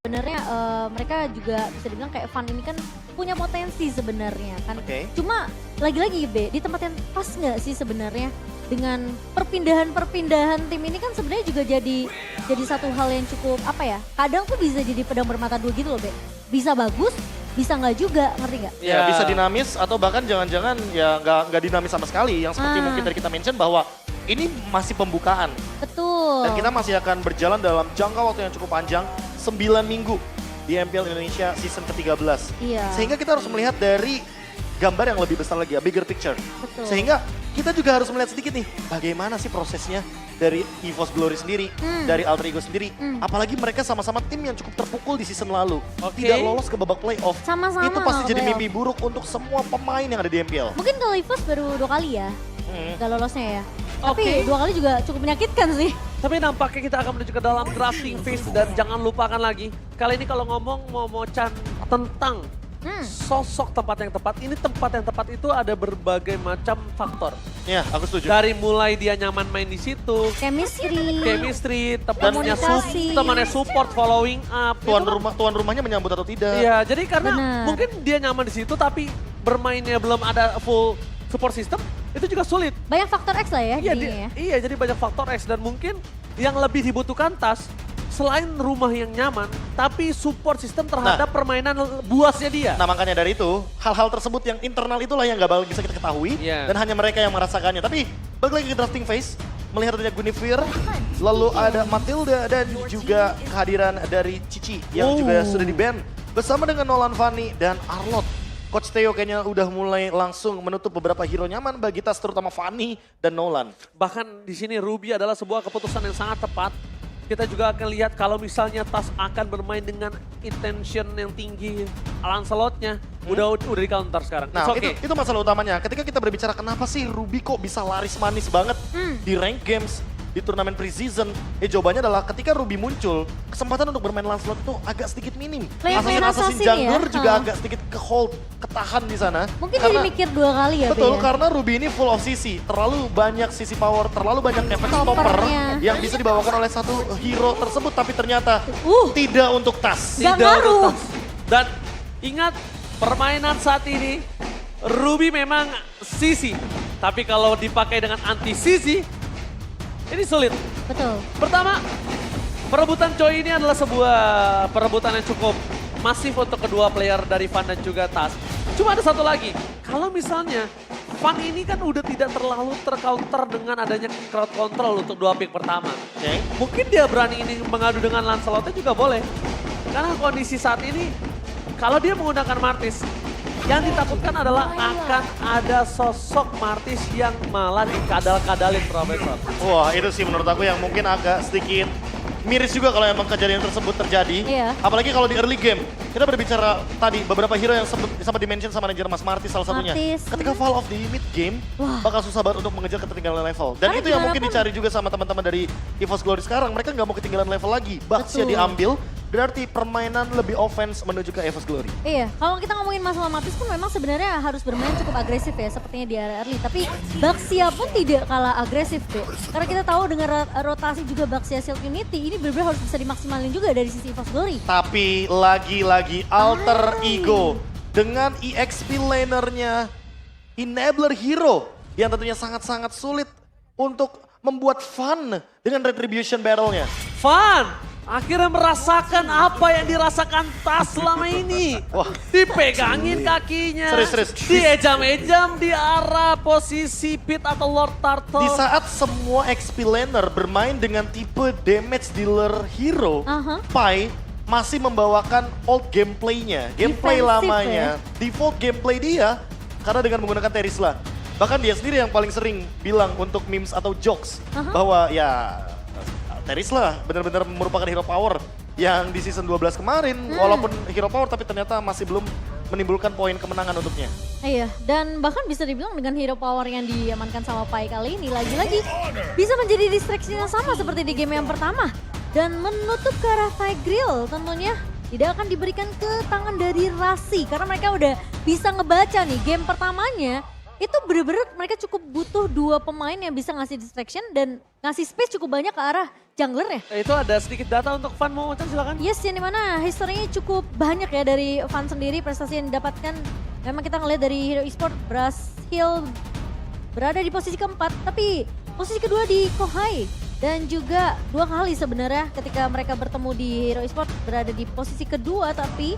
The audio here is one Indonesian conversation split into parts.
Sebenarnya mereka juga bisa dibilang kayak Fun ini kan punya potensi sebenarnya kan. Oke. Cuma lagi-lagi B, di tempat yang pas nggak sih sebenarnya dengan perpindahan-perpindahan tim ini kan sebenarnya juga jadi satu hal yang cukup apa ya? Kadang tuh bisa jadi pedang bermata dua gitu loh B. Bisa bagus, bisa nggak juga, ngerti nggak? Ya bisa dinamis atau bahkan jangan-jangan ya nggak dinamis sama sekali. Yang seperti mungkin tadi kita mention bahwa ini masih pembukaan. Betul. Dan kita masih akan berjalan dalam jangka waktu yang cukup panjang, 9 minggu di MPL Indonesia season ke-13. Iya. Sehingga kita harus melihat dari gambar yang lebih besar lagi ya, bigger picture. Betul. Sehingga kita juga harus melihat sedikit nih, bagaimana sih prosesnya dari EVOS Glory sendiri, dari Alter Ego sendiri. Apalagi mereka sama-sama tim yang cukup terpukul di season lalu. Oke. Tidak lolos ke babak playoff. Sama-sama Itu pasti nggak jadi playoff. mimpi buruk untuk semua pemain yang ada di MPL. Mungkin kalau EVOS baru 2 kali ya, gak lolosnya ya. Tapi Oke. 2 kali juga cukup menyakitkan sih. Tapi nampaknya kita akan menuju ke dalam drafting phase dan jangan lupakan lagi. Kali ini kalau ngomong Momo-chan tentang sosok tempat yang tepat. Ini tempat yang tepat itu ada berbagai macam faktor. Ya, aku setuju. Dari mulai dia nyaman main di situ, Chemistry. temannya Komunikasi. temannya support, following up. Tuan Itu kan- tuan rumahnya menyambut atau tidak. Iya, jadi karena Benar. mungkin dia nyaman di situ tapi bermainnya belum ada full support system, itu juga sulit. Banyak faktor X lah ya Iya, jadinya ya. iya, jadi banyak faktor X dan mungkin yang lebih dibutuhkan Tas selain rumah yang nyaman, tapi support system terhadap permainan buasnya dia. Nah makanya dari itu, hal-hal tersebut yang internal itulah yang gak bisa kita ketahui. Iya. Dan hanya mereka yang merasakannya. Tapi balik lagi ke drafting phase, melihat adanya Guinevere, lalu ada Matilda dan juga kehadiran dari Cici yang juga sudah di-ban. Bersama dengan Nolan Fanny dan Arlot. Coach Theo kayaknya udah mulai langsung menutup beberapa hero nyaman bagi Tas, terutama Fanny dan Nolan. Bahkan di sini Ruby adalah sebuah keputusan yang sangat tepat. Kita juga akan lihat kalau misalnya Tas akan bermain dengan intention yang tinggi, Lancelotnya udah di counter sekarang. Nah It's okay. itu masalah utamanya. Ketika kita berbicara kenapa sih Ruby kok bisa laris manis banget di rank games, di turnamen pre-season. Jawabannya adalah ketika Ruby muncul, kesempatan untuk bermain Lancelot itu agak sedikit minim. Main Assassin assassin Jungler ya? juga agak sedikit ke-hold, ketahan di sana. Mungkin jadi mikir 2 kali ya Betul, Be, ya? karena Ruby ini full of CC. Terlalu banyak CC power, terlalu banyak efek stopper Stoppernya. yang bisa dibawakan oleh satu hero tersebut. Tapi ternyata tidak untuk Tas. Nggak Tidak ngaruh. untuk Tas. Dan ingat permainan saat ini Ruby memang sisi, tapi kalau dipakai dengan anti sisi ini sulit. Betul. Pertama, perebutan Choi ini adalah sebuah perebutan yang cukup masif untuk kedua player dari Fan dan juga Tas. Cuma ada satu lagi, kalau misalnya Fan ini kan udah tidak terlalu tercounter dengan adanya crowd control untuk 2 pick pertama. Oke. Mungkin dia berani ini mengadu dengan Lancelotnya juga boleh. Karena kondisi saat ini, kalau dia menggunakan Martis, yang ditakutkan adalah akan ada sosok Martis yang malah dikadal-kadalin Profesor. Wah itu sih menurut aku yang mungkin agak sedikit miris juga kalau emang kejadian tersebut terjadi. Iya. Apalagi kalau di early game. Kita berbicara tadi beberapa hero yang sempat dimention sama manajer Mas Martis salah satunya. Martis. Ketika fall off di mid game, bakal susah banget untuk mengejar ketertinggalan level. Dan Karena itu yang gimana mungkin pun- dicari juga sama teman-teman dari EVOS Glory sekarang. Mereka nggak mau ketinggalan level lagi. Bucksnya Betul. diambil, berarti permainan lebih offense menuju ke EVOS Glory. Iya, kalau kita ngomongin masalah Martis pun memang sebenarnya harus bermain cukup agresif ya, sepertinya di area early. Tapi Baxia pun tidak kalah agresif deh. Karena kita tahu dengan rotasi juga Baxia Silk Unity, ini benar-benar harus bisa dimaksimalin juga dari sisi EVOS Glory. Tapi lagi-lagi Alter Ego dengan EXP lanernya Enabler Hero yang tentunya sangat-sangat sulit untuk membuat fun dengan Retribution Battle-nya. Fan akhirnya merasakan apa yang dirasakan Tas selama ini. Wah. Dipegangin kakinya, Serius. diejam-ejam di arah posisi Pit atau Lord Turtle. Di saat semua XP laner bermain dengan tipe damage dealer hero, Pai masih membawakan old gameplay-nya, gameplay Defensif lamanya, default gameplay dia karena dengan menggunakan Terisla. Bahkan dia sendiri yang paling sering bilang untuk memes atau jokes bahwa ya Terisla benar-benar merupakan hero power yang di season 12 kemarin walaupun hero power tapi ternyata masih belum menimbulkan poin kemenangan untuknya. Iya, dan bahkan bisa dibilang dengan hero power yang diamankan sama Pai kali ini lagi-lagi bisa menjadi distraction yang sama seperti di game yang pertama. Dan menutup ke arah Tigreal tentunya tidak akan diberikan ke tangan dari Rasi karena mereka udah bisa ngebaca nih game pertamanya itu bener-bener mereka cukup butuh 2 pemain yang bisa ngasih distraction dan ngasih space cukup banyak ke arah jungler ya. Itu ada sedikit data untuk Van mau silakan. Yes, yang dimana historinya cukup banyak ya dari Van sendiri, prestasi yang didapatkan. Memang kita ngeliat dari Hero Esports berhasil berada di posisi keempat, tapi posisi kedua di Kohai. Dan juga 2 kali sebenarnya ketika mereka bertemu di Hero Esports berada di posisi kedua, tapi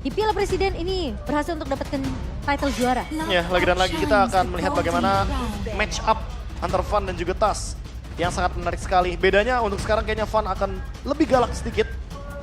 di Piala Presiden ini berhasil untuk dapatkan title juara. Ya, lagi dan lagi kita akan melihat bagaimana match up antara Van dan juga Tas yang sangat menarik sekali. Bedanya untuk sekarang kayaknya Van akan lebih galak sedikit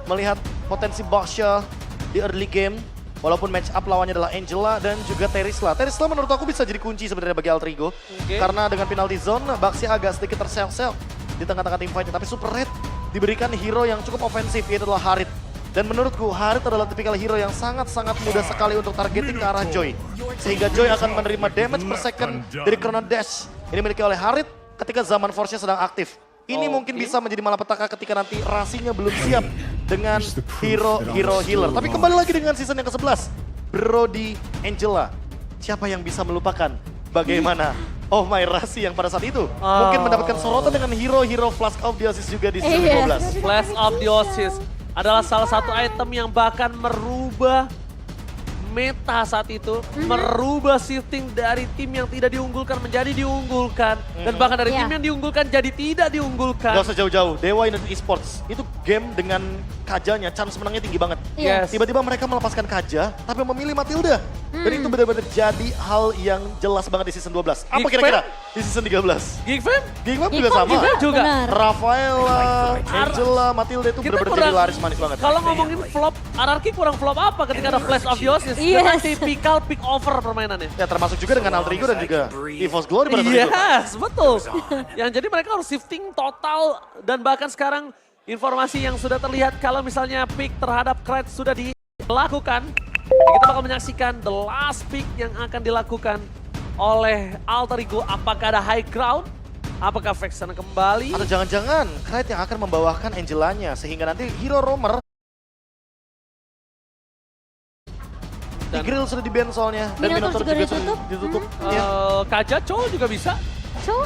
melihat potensi Baxia di early game. Walaupun match up lawannya adalah Angela dan juga Terisla. Terisla menurut aku bisa jadi kunci sebenarnya bagi Alter Ego. Karena dengan penalty zone, Baxia agak sedikit terseok-seok di tengah-tengah tim fight-nya. Tapi Super Red diberikan hero yang cukup ofensif, yaitu adalah Harit. Dan menurutku Harit adalah tipikal hero yang sangat-sangat mudah sekali untuk targeting ke arah Joy. Sehingga Joy akan menerima damage per second dari Chrono Dash. Ini dimiliki oleh Harit ketika zaman Force-nya sedang aktif. Ini mungkin bisa menjadi malapetaka ketika nanti rasinya belum siap dengan hero healer. Tapi kembali lagi dengan season yang ke-11. Brody Angela. Siapa yang bisa melupakan bagaimana Oh My Rasi yang pada saat itu mungkin mendapatkan sorotan dengan hero Flask of Theosis juga di season 12. Flash of Theosis adalah salah satu item yang bahkan merubah meta saat itu, merubah shifting dari tim yang tidak diunggulkan menjadi diunggulkan, dan bahkan dari tim yang diunggulkan jadi tidak diunggulkan. Gak usah jauh-jauh, Dewa United Esports itu game dengan Kajanya, chance menangnya tinggi banget. Yes. Tiba-tiba mereka melepaskan Kaja, tapi memilih Matilda. Dan itu benar-benar jadi hal yang jelas banget di season 12. Apa kira-kira di season 13? Geek Fam? Geek Fam juga sama. Juga. Rafaela, Angela, Matilda itu benar-benar jadi laris manis banget. Kalau ngomongin flop, RRQ kurang flop apa ketika ada Flash of Theosis? Dengan tipikal pick over permainannya. Ya termasuk juga dengan Alter Ego dan juga EVOS Glory pada saat itu. Yes, betul. Yang jadi mereka harus shifting total dan bahkan sekarang informasi yang sudah terlihat kalau misalnya pick terhadap Krait sudah dilakukan. Kita bakal menyaksikan the last pick yang akan dilakukan oleh Alter Ego. Apakah ada high ground? Apakah Vexen kembali? Atau jangan-jangan Krait yang akan membawakan Angelanya sehingga nanti hero roamer di grill sudah di-ban soalnya. Dan Minotaur juga sudah ditutup. Kaja, Chow juga bisa. Chow?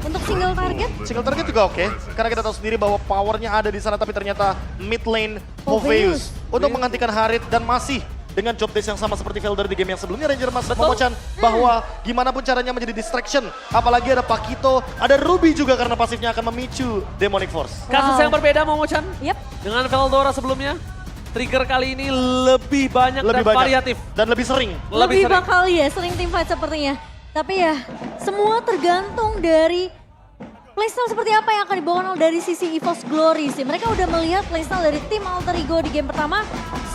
Untuk single target? Single target juga oke. Karena kita tahu sendiri bahwa powernya ada di sana tapi ternyata mid lane Hoveus untuk menggantikan Harit dan masih dengan job desk yang sama seperti Velder di game yang sebelumnya. Ranger Mas Momochan bahwa gimana pun caranya menjadi distraction. Apalagi ada Pakito, ada Ruby juga karena pasifnya akan memicu Demonic Force. Kasus yang berbeda Momochan Yep. dengan Veldora sebelumnya. Trigger kali ini lebih banyak dan variatif. Dan lebih sering. Lebih bakal ya sering teamfight sepertinya. Tapi ya semua tergantung dari playstyle seperti apa yang akan dibawakan dari sisi EVOS Glory sih. Mereka udah melihat playstyle dari tim Alter Ego di game pertama.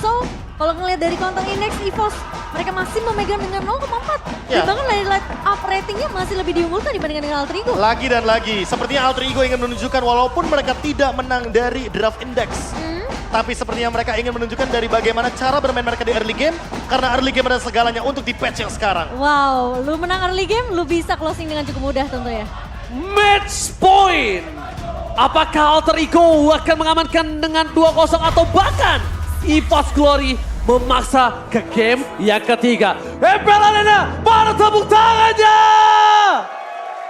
So kalau ngelihat dari counter index EVOS mereka masih memegang dengan 0,4. Dan bahkan dari light up ratingnya masih lebih diunggulkan dibandingkan dengan Alter Ego. Lagi dan lagi, sepertinya Alter Ego ingin menunjukkan walaupun mereka tidak menang dari draft index. Tapi sepertinya mereka ingin menunjukkan dari bagaimana cara bermain mereka di early game. Karena early game adalah segalanya untuk di patch yang sekarang. Wow, lu menang early game, lu bisa closing dengan cukup mudah tentunya. Match point. Apakah Alter Ego akan mengamankan dengan 2-0 atau bahkan EVOS Glory memaksa ke game yang ketiga. Epelanena, mana tepuk tangannya?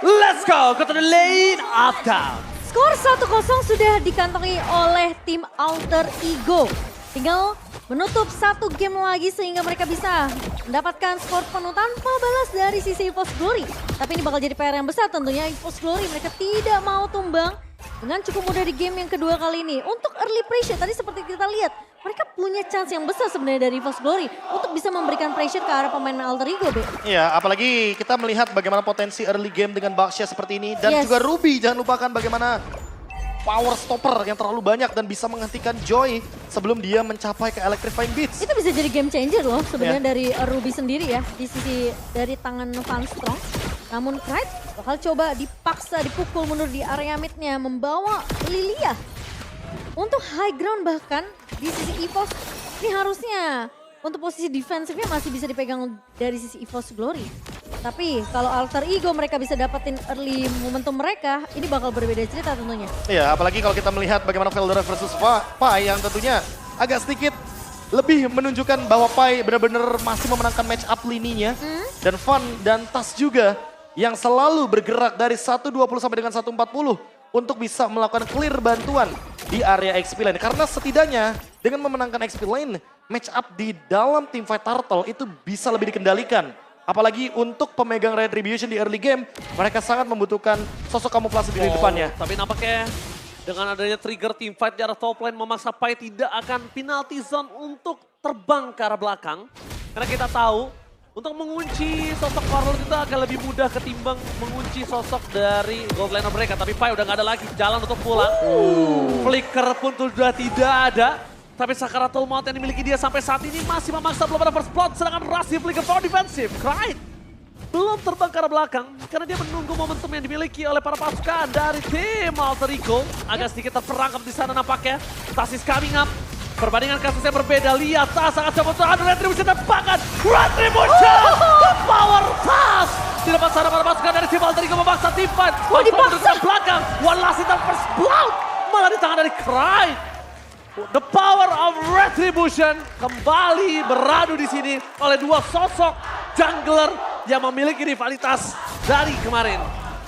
Let's go ke the lane of count. Skor 1-0 sudah dikantongi oleh tim Alter Ego. Tinggal menutup 1 game lagi sehingga mereka bisa mendapatkan skor penuh tanpa balas dari sisi EVOS Glory. Tapi ini bakal jadi PR yang besar tentunya. EVOS Glory mereka tidak mau tumbang dengan cukup mudah di game yang kedua kali ini. Untuk early pressure tadi seperti kita lihat, mereka punya chance yang besar sebenarnya dari EVOS Glory untuk bisa memberikan pressure ke arah pemain Alter Ego, Be. Iya, apalagi kita melihat bagaimana potensi early game dengan Baxia seperti ini. Dan juga Ruby, jangan lupakan bagaimana power stopper yang terlalu banyak dan bisa menghentikan Joy sebelum dia mencapai ke Electrifying Beats. Itu bisa jadi game changer loh sebenarnya dari Ruby sendiri ya, di sisi dari tangan Van Strong. Namun Krait bakal coba dipaksa dipukul mundur di area midnya, membawa Lilia untuk high ground. Bahkan di sisi EVOS ini harusnya untuk posisi defensifnya masih bisa dipegang dari sisi EVOS Glory. Tapi kalau Alter Ego mereka bisa dapetin early momentum mereka, ini bakal berbeda cerita tentunya. Iya, apalagi kalau kita melihat bagaimana Veldora versus Pai yang tentunya agak sedikit lebih menunjukkan bahwa Pai benar-benar masih memenangkan match up lininya. Dan Van dan Tas juga yang selalu bergerak dari 1.20 sampai dengan 1.40 untuk bisa melakukan clear bantuan di area XP lane. Karena setidaknya dengan memenangkan XP lane, match up di dalam teamfight Turtle itu bisa lebih dikendalikan. Apalagi untuk pemegang Retribution di early game, mereka sangat membutuhkan sosok kamuflase di depannya. Tapi nampaknya dengan adanya trigger teamfight di arah top lane memaksa Pai tidak akan penalty zone untuk terbang ke arah belakang. Karena kita tahu untuk mengunci sosok Warlord itu akan lebih mudah ketimbang mengunci sosok dari gold laner mereka. Tapi Pai udah gak ada lagi jalan untuk pulang. Flicker pun sudah tidak ada. Tapi Sakaratul Maut yang dimiliki dia sampai saat ini masih memaksa belum ada first blood. Sedangkan Rasi Flicker for defensive. Cryte belum terbang ke arah belakang karena dia menunggu momentum yang dimiliki oleh para pasukan dari tim Alter Ego. Agak sedikit terperangkap di sana nampaknya. Tas is coming up. Perbandingan kasusnya berbeda. Lihat Tas sangat cepat ada Retribution dan bahkan Retribution! The power Tas! Di depan sana para pasukan dari tim Alter Ego memaksa tim fight. Dipaksa ke belakang. One last hit first blood. Malah di tangan dari Cryte. The power of Retribution kembali beradu di sini oleh dua sosok jungler yang memiliki rivalitas dari kemarin.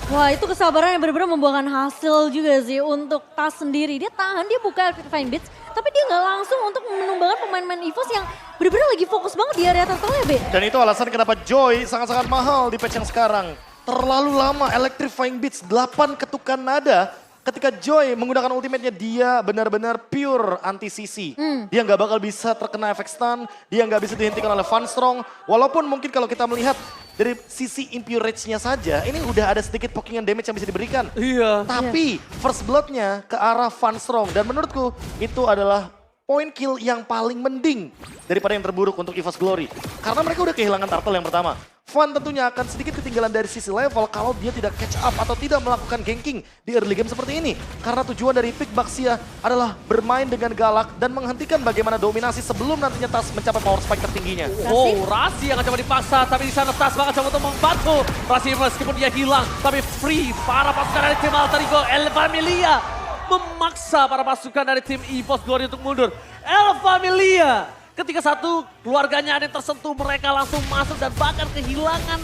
Wah, itu kesabaran yang benar-benar membuahkan hasil juga sih untuk Tas sendiri. Dia tahan, dia buka Electrifying Beats, tapi dia nggak langsung untuk menumbangkan pemain-pemain EVOS yang benar-benar lagi fokus banget di area turtle ya, Be. Dan itu alasan kenapa Joy sangat-sangat mahal di patch yang sekarang. Terlalu lama Electrifying Beats, 8 ketukan nada. Ketika Joy menggunakan ultimate-nya, dia benar-benar pure anti-CC. Dia nggak bakal bisa terkena efek stun, dia nggak bisa dihentikan oleh Van Strong. Walaupun mungkin kalau kita melihat dari sisi impure rage-nya saja, ini udah ada sedikit pokingan damage yang bisa diberikan. Iya. Tapi first blood-nya ke arah Van Strong. Dan menurutku itu adalah point kill yang paling mending daripada yang terburuk untuk EVOS Glory. Karena mereka udah kehilangan turtle yang pertama. Van tentunya akan sedikit ketinggalan dari sisi level kalau dia tidak catch up atau tidak melakukan ganking di early game seperti ini. Karena tujuan dari pick Baxia adalah bermain dengan galak dan menghentikan bagaimana dominasi sebelum nantinya Tas mencapai power spike tertingginya. Oh, Rasi yang coba dipaksa, tapi di sana Tas bakal coba untuk membantu. Rasi meskipun dia hilang, tapi free para pasukan dari tim Alter Ego, El Familia memaksa para pasukan dari tim EVOS Glory untuk mundur. El Familia ketika satu keluarganya ada yang tersentuh, mereka langsung masuk dan bahkan kehilangan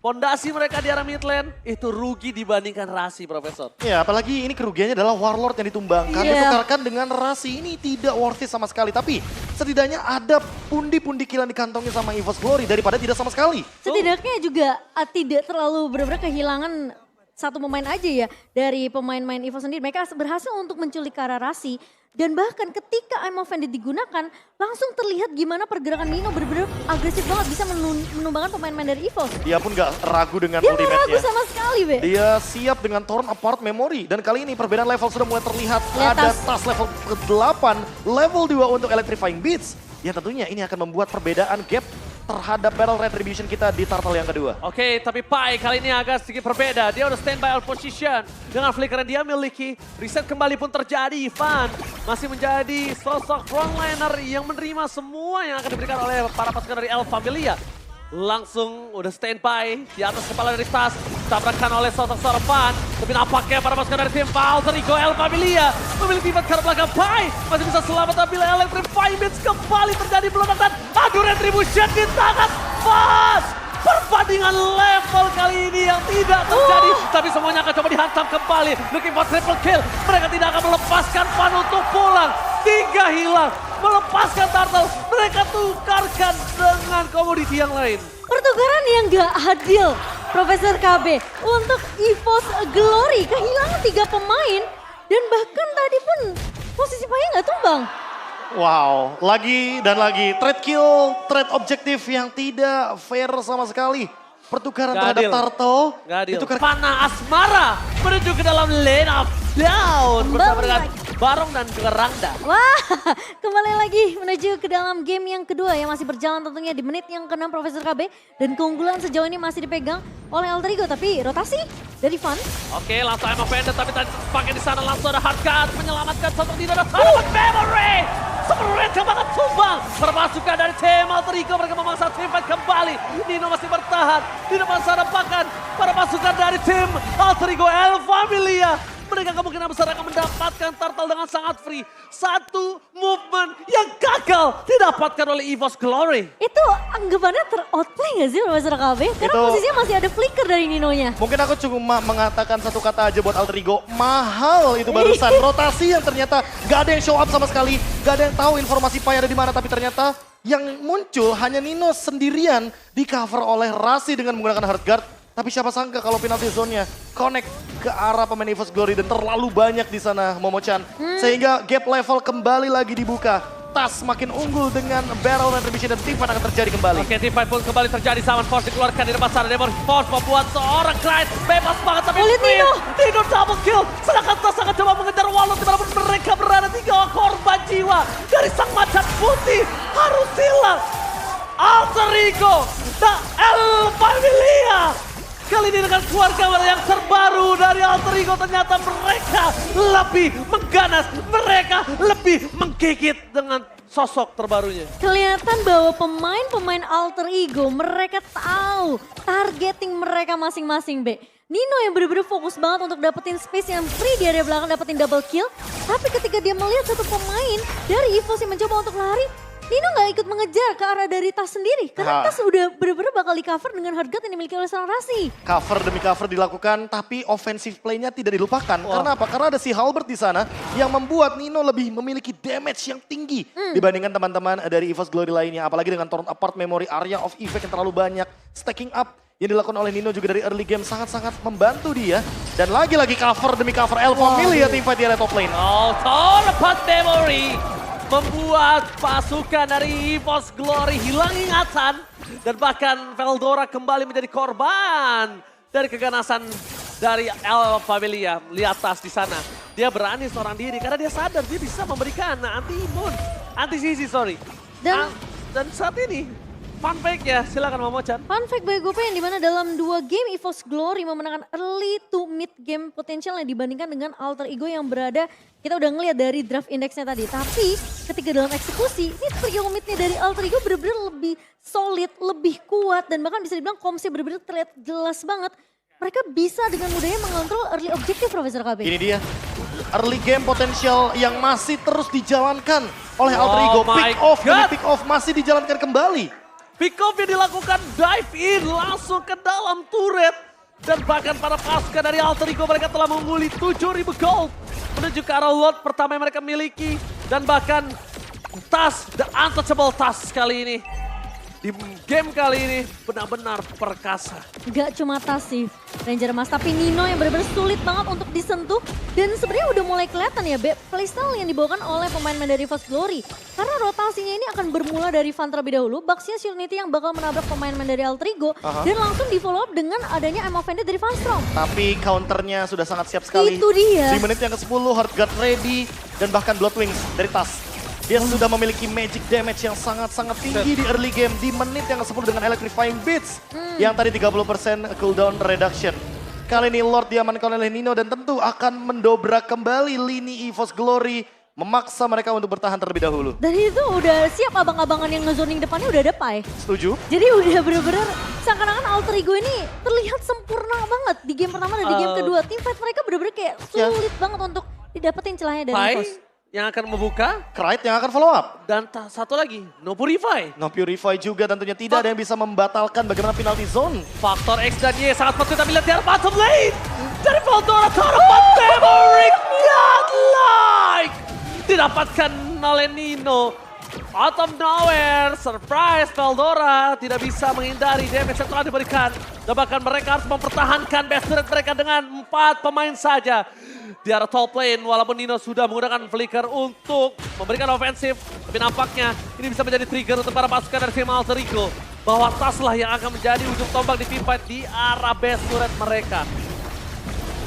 pondasi mereka di arah mid lane. Itu rugi dibandingkan Rasi, Profesor. Ya, apalagi ini kerugiannya adalah Warlord yang ditumbangkan, ditukarkan dengan Rasi. Ini tidak worth it sama sekali. Tapi setidaknya ada pundi-pundi kill yang dikantongin sama EVOS Glory daripada tidak sama sekali. Setidaknya juga tidak terlalu benar-benar kehilangan satu pemain aja ya dari pemain-pemain EVOS sendiri. Mereka berhasil untuk menculik Rasi. Dan bahkan ketika I'm Offended digunakan, langsung terlihat gimana pergerakan Nino benar-benar agresif banget bisa menumbangkan pemain-pemain dari EVOS. Dia pun gak ragu dengan Dia ultimate-nya. gak ragu sama sekali, Be. Dia siap dengan Torn Apart Memory. Dan kali ini perbedaan level sudah mulai terlihat. Lihat Ada Tas. Tas level ke-8, level 2 untuk Electrifying Beats. Yang tentunya ini akan membuat perbedaan gap terhadap Battle Retribution kita di turtle yang kedua. Oke, tapi Pai kali ini agak sedikit berbeda. Dia udah standby out position. Dengan flicker yang dia miliki, reset kembali pun terjadi. Van masih menjadi sosok frontliner yang menerima semua yang akan diberikan oleh para pasukan dari El Familia. Langsung udah standby di atas kepala dari Tas. Tabrakan oleh sosok Van. Tapi nampaknya para pasukan dari tim Alter Ego El Familia memiliki pivot ke arah belakang. Pai masih bisa selamat tapi Electrifying Beats kembali terjadi peluang dan aduh Retribution di tangan Vas. Perbandingan level kali ini yang tidak terjadi. Tapi semuanya akan coba dihantam kembali. Looking for triple kill. Mereka tidak akan melepaskan Van untuk pulang. 3 hilang. Melepaskan Turtle. Mereka tukarkan dengan komoditi yang lain. Pertukaran yang gak adil, Profesor KB. Untuk EVOS Glory kehilangan 3 pemain. Dan bahkan tadi pun posisi Pai gak tumbang. Wow, lagi dan lagi. Trade kill, trade objektif yang tidak fair sama sekali. Pertukaran Gak terhadap adil. Turtle. Gak adil. Ditukar- Pana Asmara menuju ke dalam lane of down. Bersama dengan Barong dan juga Rangda. Wah, kembali lagi menuju ke dalam game yang kedua yang masih berjalan tentunya di menit yang ke-6 Profesor KB. Dan keunggulan sejauh ini masih dipegang oleh Alter Ego, tapi rotasi dari Van. Oke, langsung I'm Offended, tapi tadi pakai di sana langsung ada Hardcut menyelamatkan sosok Dino dan dapat memory. Spread yang banget tumbang. Permasukan dari tim Alter Ego, mereka memaksa tim fight kembali. Dino masih bertahan di depan sana bahkan para pasukan dari tim Alter Ego El Familia mereka kemungkinan besar akan mendapatkan turtle dengan sangat free. Satu movement yang gagal didapatkan oleh EVOS Glory. Itu anggapannya ter-outplay gak sih Profesor KB? Karena Itu- posisinya masih ada flicker dari Ninonya. Mungkin aku cuma mengatakan satu kata aja buat Alter Ego. Mahal itu barusan. Rotasi yang ternyata gak ada yang show up sama sekali. Gak ada yang tahu informasi Pai ada di mana. Tapi ternyata yang muncul hanya Nino sendirian di cover oleh Rasi dengan menggunakan hard guard. Tapi siapa sangka kalau penalty zone-nya connect ke arah pemain EVOS Glory dan terlalu banyak di sana Momo-chan. Sehingga gap level kembali lagi dibuka. Tas makin unggul dengan barrel retribution dan teamfight akan terjadi kembali. Oke, teamfight pun kembali terjadi. Summon Force dikeluarkan di depan sana. Demon Force membuat seorang Knight bebas banget. Tapi Lihat Nino. Nino double kill. Sedangkan Tas akan coba mengejar Walon dimanapun mereka berada. 3 korban jiwa dari sang macan putih. Harus hilang. Alter Ego. The El Familia. Kali ini dengan keluarga yang terbaru dari Alter Ego, ternyata mereka lebih mengganas, mereka lebih menggigit dengan sosok terbarunya. Kelihatan bahwa pemain-pemain Alter Ego mereka tahu targeting mereka masing-masing, Be. Nino yang benar-benar fokus banget untuk dapetin space yang free di area belakang, dapetin double kill. Tapi ketika dia melihat satu pemain dari EVOS yang mencoba untuk lari, Nino nggak ikut mengejar ke arah dari Tas sendiri. Karena Tas udah benar-benar bakal di cover dengan hard guard yang dimiliki oleh seorang Rasi. Cover demi cover dilakukan, tapi offensive play-nya tidak dilupakan. Karena apa? Karena ada si Halbert di sana yang membuat Nino lebih memiliki damage yang tinggi dibandingkan teman-teman dari EVOS Glory lainnya. Apalagi dengan torn apart memory area of effect yang terlalu banyak. Stacking up yang dilakukan oleh Nino juga dari early game sangat-sangat membantu dia. Dan lagi-lagi cover demi cover El Familia teamfight di area top lane. Oh, torn apart memory membuat pasukan dari EVOS Glory hilang ingatan. Dan bahkan Veldora kembali menjadi korban dari keganasan dari El Familia. Lihat Tas di sana. Dia berani seorang diri karena dia sadar dia bisa memberikan anti-sisi, sorry. Dan saat ini, fun fact-nya, silakan Momo-chan. Fun fact bagi gue yang dimana dalam 2 game EVOS Glory memenangkan early to mid game potensialnya dibandingkan dengan Alter Ego yang berada, kita udah ngeliat dari draft indexnya tadi. Tapi ketika dalam eksekusi, ini trio midnya dari Alter Ego bener-bener lebih solid, lebih kuat. Dan bahkan bisa dibilang komsnya bener-bener terlihat jelas banget. Mereka bisa dengan mudahnya mengontrol early objective, Profesor KB. Ini dia, early game potensial yang masih terus dijalankan oleh Alter Ego. my Pick off demi God. pick off masih dijalankan kembali. Pick off yang dilakukan dive in langsung ke dalam turret. Dan bahkan para pasukan dari Alter Ego mereka telah mengungguli 7.000 gold. Menuju ke arah lot pertama yang mereka miliki. Dan bahkan Tas, the untouchable Tas kali ini. Di game kali ini benar-benar perkasa. Gak cuma Tas sih Ranger Mas, tapi Nino yang benar-benar sulit banget untuk disentuh. Dan sebenarnya udah mulai kelihatan ya playstyle yang dibawakan oleh pemain-pemain dari EVOS Glory. Karena rotasinya ini akan bermula dari Van terlebih dahulu. Baxia Unity yang bakal menabrak pemain-pemain dari Alter Ego. Dan langsung di follow up dengan adanya M Offended dari Van Strom. Tapi counternya sudah sangat siap sekali. Itu dia. Di menit yang ke-10 hard guard ready dan bahkan Blood Wings dari Tas. Dia sudah memiliki magic damage yang sangat-sangat tinggi di early game. Di menit yang ke-10 dengan Electrifying Beats. Yang tadi 30% cooldown reduction. Kali ini Lord diamankan oleh Nino dan tentu akan mendobrak kembali lini EVOS Glory. Memaksa mereka untuk bertahan terlebih dahulu. Dan itu udah siap abang-abangan yang ngezoning depannya udah ada Pai. Setuju? Jadi udah bener-bener seakan-akan Alter Ego ini terlihat sempurna banget di game pertama dan di game kedua. Teamfight mereka bener-bener kayak sulit banget untuk didapetin celahnya dari Pai EVOS. yang akan membuka. Krite yang akan follow up. Dan satu lagi, No Purify. No Purify juga tentunya tidak ada yang bisa membatalkan bagaimana penalty zone. Faktor X dan Y sangat penting tapi lihat di arah bottom lane. Dari Veldora, Torment Memory, godlike. Didapatkan oleh Nino. Out of nowhere, surprise Veldora tidak bisa menghindari damage yang telah diberikan. Dan bahkan mereka harus mempertahankan best turret mereka dengan 4 pemain saja. Di arah top lane, walaupun Nino sudah menggunakan flicker untuk memberikan ofensif. Tapi nampaknya ini bisa menjadi trigger untuk para pasukan dari tim Alter Ego. Bahwa Tas lah yang akan menjadi ujung tombak di teamfight di arah best turret mereka.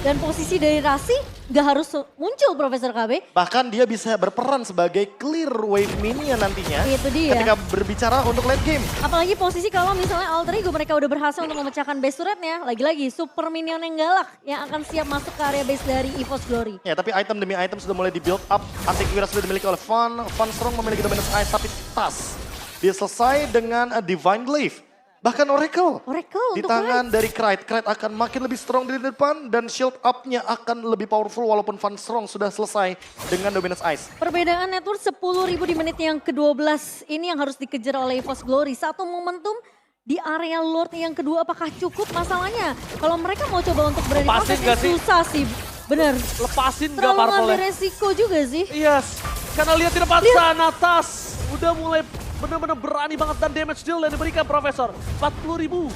Dan posisi dari Rasi gak harus muncul Profesor KB. Bahkan dia bisa berperan sebagai clear wave minion nantinya. Itu dia. Ketika berbicara untuk late game. Apalagi posisi kalau misalnya Alter Ego mereka udah berhasil untuk memecahkan base turretnya. Lagi-lagi super minion yang galak yang akan siap masuk ke area base dari EVOS Glory. Ya tapi item demi item sudah mulai di-build up. Antivirus sudah dimiliki oleh Van Strong memiliki dominance ice tapi Tas. Dia selesai dengan Divine Glaive. Bahkan Oracle. Oracle Di untuk tangan Knights. dari Knight. Knight akan makin lebih strong di depan dan shield up-nya akan lebih powerful walaupun Van Strong sudah selesai dengan Dominance Ice. Perbedaan network 10.000 di menit yang ke-12 ini yang harus dikejar oleh EVOS Glory. Satu momentum di area Lord yang kedua apakah cukup masalahnya? Kalau mereka mau coba untuk berani Lepasin kontes gak sih? susah sih. Bener. Lepasin gak Terlalu ngambil Purple? resiko juga sih. Yes, karena lihat di depan sana, Tas udah mulai benar-benar berani banget dan damage deal yang diberikan Profesor. 40.000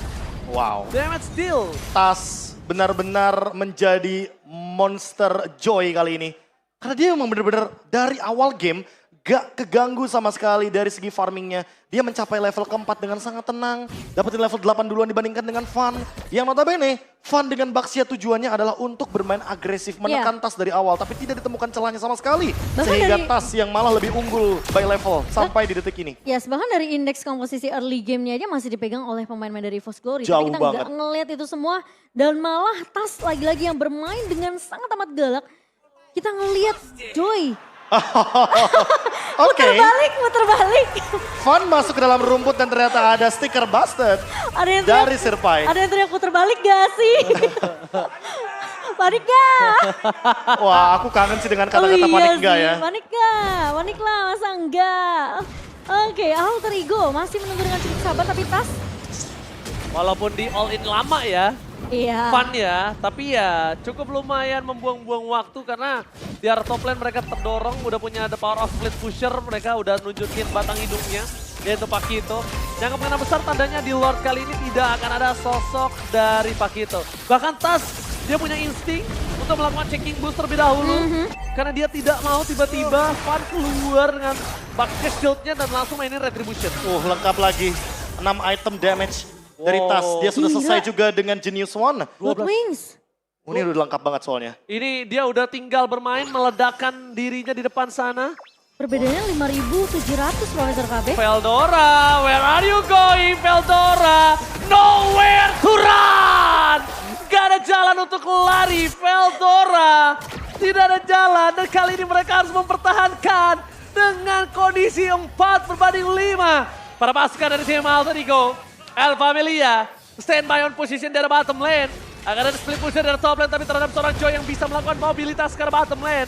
Wow. damage deal. Tas benar-benar menjadi monster joy kali ini. Karena dia memang benar-benar dari awal game gak keganggu sama sekali dari segi farmingnya. Dia mencapai level keempat dengan sangat tenang. Dapetin level 8 duluan dibandingkan dengan Van. Yang notabene Van dengan Baxia tujuannya adalah untuk bermain agresif. Menekan Tas dari awal tapi tidak ditemukan celahnya sama sekali. Bahkan Sehingga dari- Tas yang malah lebih unggul by level sampai di detik ini. Yes, bahkan dari indeks komposisi early game-nya aja masih dipegang oleh pemain-pemain dari EVOS Glory. Jauh Tapi kita banget. nggak ngelihat itu semua. Dan malah Tas lagi-lagi yang bermain dengan sangat amat galak. Kita ngelihat Joy. Oke, Muter balik. Van masuk ke dalam rumput dan ternyata ada stiker busted Ada yang dari teriak, Sirpai. ada yang teriak puter balik gak sih? Panik gak? Wah, aku kangen sih dengan kata-kata panik enggak ya. Panik gak? Panik lah, masa enggak? Oke, Alter Ego masih menunggu dengan cukup sabar tapi Tas. Walaupun di all in lama ya, Iya. fun ya, tapi ya cukup lumayan membuang-buang waktu karena di area top lane mereka terdorong, udah punya the power of split pusher, mereka udah nunjukin batang hidungnya, yaitu Pakito. Yang kemungkinan besar tandanya di Lord kali ini tidak akan ada sosok dari Pakito. Bahkan Tas, dia punya insting untuk melakukan checking boost terlebih dahulu. Karena dia tidak mau tiba-tiba Van keluar dengan bucket shieldnya dan langsung mainin retribution. Lengkap lagi. 6 item damage dari Wow. Tas. Dia sudah Gila. selesai juga dengan Genius One. Blood Wings. Ini udah lengkap banget soalnya. Ini dia udah tinggal bermain, meledakkan dirinya di depan sana. Perbedaannya 5.700 Profesor KB. Veldora, where are you going, Veldora? Nowhere to run! Gak ada jalan untuk lari, Veldora. Tidak ada jalan dan kali ini mereka harus mempertahankan dengan kondisi 4/5. Para pasukan dari tim Alter Ego, El Familia, standby on position dari bottom lane. Akan ada split pusher dari top lane tapi terhadap seorang Joy yang bisa melakukan mobilitas ke arah bottom lane.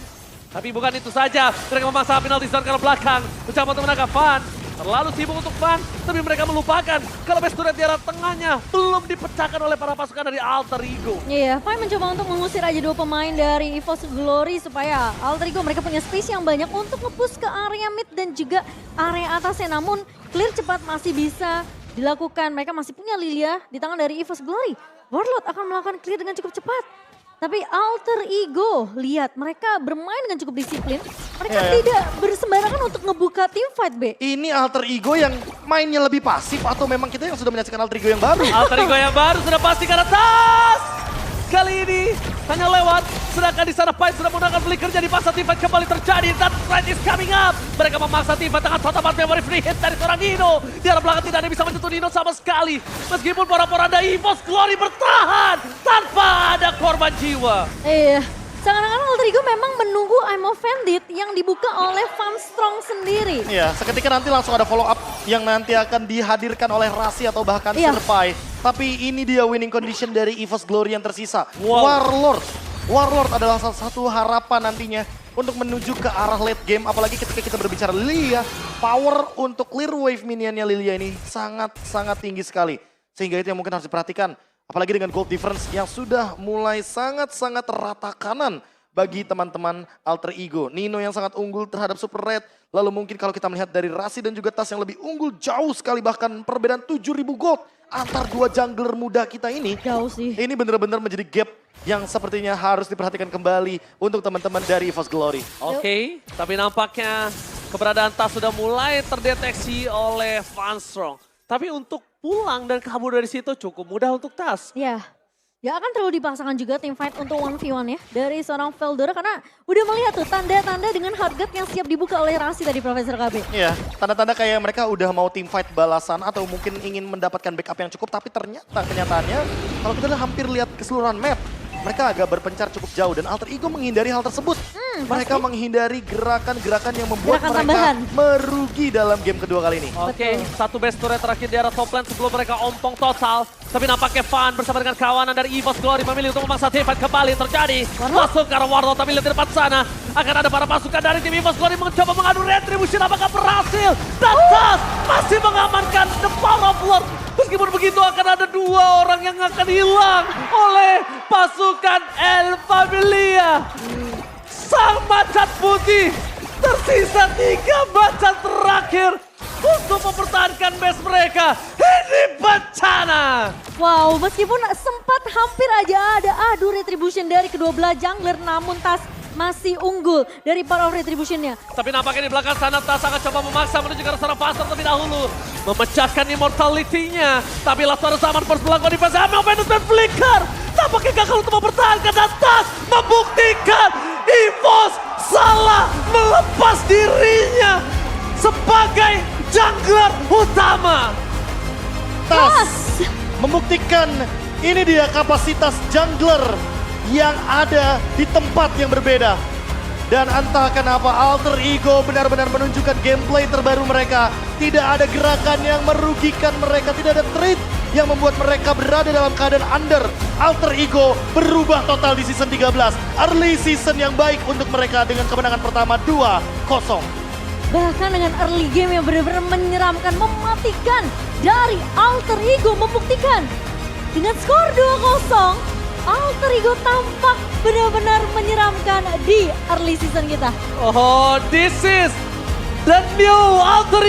Tapi bukan itu saja, mereka memaksa penalti zone ke arah belakang. Mencoba untuk menangkap Van. Terlalu sibuk untuk Van, tapi mereka melupakan kalau base turret di arah tengahnya belum dipecahkan oleh para pasukan dari Alter Ego. Iya, Fai mencoba untuk mengusir aja dua pemain dari EVOS Glory supaya Alter Ego mereka punya space yang banyak untuk nge-push ke area mid dan juga area atasnya. Namun clear cepat masih bisa dilakukan. Mereka masih punya Lilia di tangan dari EVOS Glory. Warlord akan melakukan clear dengan cukup cepat. Tapi Alter Ego, lihat mereka bermain dengan cukup disiplin. Mereka tidak bersembarangan untuk ngebuka team fight, B. Ini Alter Ego yang mainnya lebih pasif atau memang kita yang sudah menyaksikan Alter Ego yang baru? Alter Ego yang baru sudah pasti ke atas. Kali ini hanya lewat, sedangkan di sana Pai sudah menggunakan flicker jadi paksa team fight kembali terjadi. That threat is coming up. Mereka memaksa team fight dengan total memory free hit dari seorang Nino. Di arah belakang tidak ada yang bisa menyentuh Nino sama sekali. Meskipun para-poranda EVOS Glory bertahan tanpa ada korban jiwa. Iya, seakan-akan Alter Ego memang menunggu I'm Offended yang dibuka oleh Van Strong sendiri. Iya, seketika nanti langsung ada follow up yang nanti akan dihadirkan oleh Rasi atau bahkan Iya. Sirpai. Tapi ini dia winning condition dari EVOS Glory yang tersisa. Wow. Warlord. Warlord adalah salah satu harapan nantinya untuk menuju ke arah late game. Apalagi ketika kita berbicara Lilia, power untuk clear wave minionnya Lilia ini sangat-sangat tinggi sekali. Sehingga itu yang mungkin harus diperhatikan. Apalagi dengan gold difference yang sudah mulai sangat-sangat rata kanan bagi teman-teman Alter Ego. Nino yang sangat unggul terhadap Super Red. Lalu mungkin kalau kita melihat dari Rasi dan juga Tas yang lebih unggul jauh sekali. Bahkan perbedaan 7.000 gold antar dua jungler muda kita ini. Jauh sih. Ini benar-benar menjadi gap yang sepertinya harus diperhatikan kembali untuk teman-teman dari EVOS Glory. Oke, tapi nampaknya keberadaan Tas sudah mulai terdeteksi oleh Van Strong. Tapi untuk pulang dan kabur dari situ cukup mudah untuk Tas. Ya, ya akan terlalu dipaksakan juga tim fight untuk 1v1 ya dari seorang Veldora karena udah melihat tuh tanda-tanda dengan hardgate yang siap dibuka oleh Rasi tadi Profesor KB. Iya, tanda-tanda kayak mereka udah mau team fight balasan atau mungkin ingin mendapatkan backup yang cukup. Tapi ternyata kenyataannya kalau kita hampir lihat keseluruhan map, mereka agak berpencar cukup jauh dan Alter Ego menghindari hal tersebut. Mereka menghindari gerakan-gerakan yang membuat Gerakan mereka tambahan. merugi dalam game kedua kali ini. Oke, satu base turret terakhir di arah top lane sebelum mereka ompong total. Tapi nampaknya Van bersama dengan kawanan dari EVOS Glory memilih untuk memaksa Tivan kembali terjadi. Masuk ke arah Warlord tapi lihat di depan sana. Akan ada para pasukan dari tim EVOS Glory mencoba mengadu retribution, apakah berhasil? Dan Tas masih mengamankan the power of Lord. Meskipun begitu akan ada 2 orang yang akan hilang oleh pasukan El Familia. Sang macan putih, tersisa 3 macan terakhir untuk mempertahankan base mereka. Ini bencana. Wow, meskipun sempat hampir aja ada adu retribution dari kedua belah jungler, namun Tas masih unggul dari power of retributionnya. Tapi nampaknya di belakang sana Tas akan coba memaksa menuju ke arah sana pasar terlebih dahulu. Memecahkan immortality-nya. Tapi Lazarus zaman first melakukan defense. Amel Management Flicker. Tampaknya gagal untuk mempertahankan dan Tas membuktikan EVOS salah melepas dirinya sebagai jungler utama. Tas membuktikan ini dia kapasitas jungler yang ada di tempat yang berbeda. Dan entah kenapa Alter Ego benar-benar menunjukkan gameplay terbaru mereka. Tidak ada gerakan yang merugikan mereka, tidak ada trade yang membuat mereka berada dalam keadaan under. Alter Ego berubah total di season 13. Early season yang baik untuk mereka dengan kemenangan pertama 2-0. Bahkan dengan early game yang benar-benar menyeramkan, mematikan dari Alter Ego, membuktikan dengan skor 2-0. Alter Ego tampak benar-benar menyeramkan di early season kita. Oh, this is the new Alter